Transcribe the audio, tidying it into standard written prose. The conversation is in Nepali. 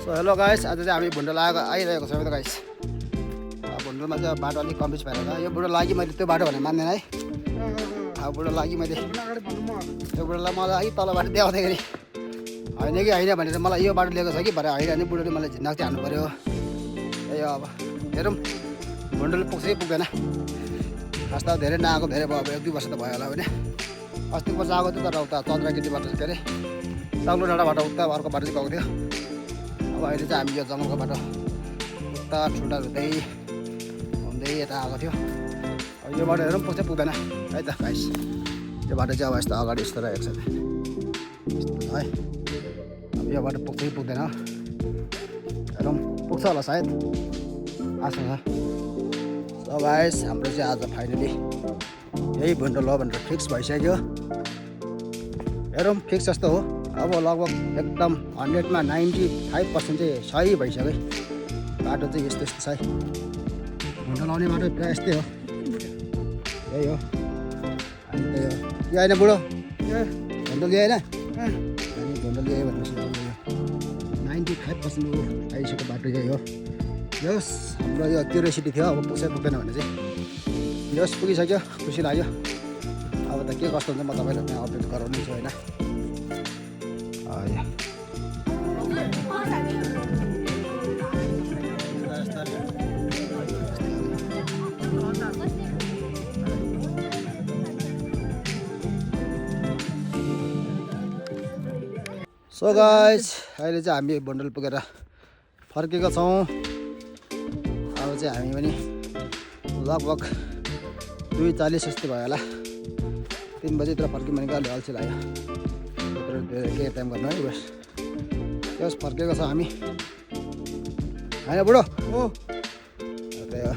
सो हेलो गाइस, आज चाहिँ हामी भुन्डो आइरहेको छौँ त गाइस। भुन्डोमा चाहिँ बाटो अलिक कन्फ्युज भएर यो बुढो लागि मैले त्यो बाटो भने मान्दैन है। बुढो लागि मैले त्यो बुढोलाई मलाई है तलबाट देखाउँदाखेरि होइन कि होइन भनेर मलाई यो बाटो लिएको छ कि भरे होइन भने बुढोले मलाई झिन्नाक चाहिँ हान्नु पऱ्यो। ए अब हेरौँ भुन्डोले पुग्छ कि पुग्दैन। खास त धेरै नआएको धेरै भयो, अब 1-2 वर्ष त भयो होला भने। अस्तिको वर्ष आएको थियो तर उता चन्द्रगिरी बाटो के अरे तग्लो डाँडाबाट उता अर्को बाटो चाहिँ गएको थियो। अब अहिले चाहिँ हामी यो जङ्गलको बाटो उता ठुल्टा हुँदै यता आएको थियो। अब यो बाटो हेरौँ पुग्छ पुग्दैन है त गाइस। यो बाटो चाहिँ अब यस्तो अगाडि यस्तो रहेको छ यस्तो है। अब यो बाटो पुग्छ कि पुग्दैन हेरौँ, पुग्छ होला सायद, आशा छ। सो गाइस हाम्रो चाहिँ आज फाइनली यही भुन्डो ल भनेर फिक्स भइसक्यो। हेरौँ फिक्स जस्तो हो। अब लगभग एकदम 100मा 95% चाहिँ सही भइसक्यो। बाटो चाहिँ यस्तो यस्तो छ है। भुन्डो लाउने बाटो प्रायः यस्तै हो, यही हो। अनि त्यही हो यो होइन बुढो भुन्डो ल्याएन अनि भुन्डो ल्यायो भनेपछि 95% आइसक्यो बाटो यही हो। यस हाम्रो यो क्युरियोसिटी थियो अब पुग्छ पुग्दैन भने चाहिँ। यस पुगिसक्यो, खुसी लाग्यो। अब त के कस्तो हुन्छ म तपाईँलाई त्यहाँ अपडेट गराउने छु होइन। सो गाइस अहिले चाहिँ हामी भुन्डोल पुगेर फर्केको छौँ। अब चाहिँ हामी पनि लगभग 2:40 जस्तो भयो होला। 3 बजीतिर फर्क्यौँ भने अलि अल्छी लाग्यो। के टाइम गर्नु है बस। यस फर्केको छ हामी होइन बुढो हो त्यही हो।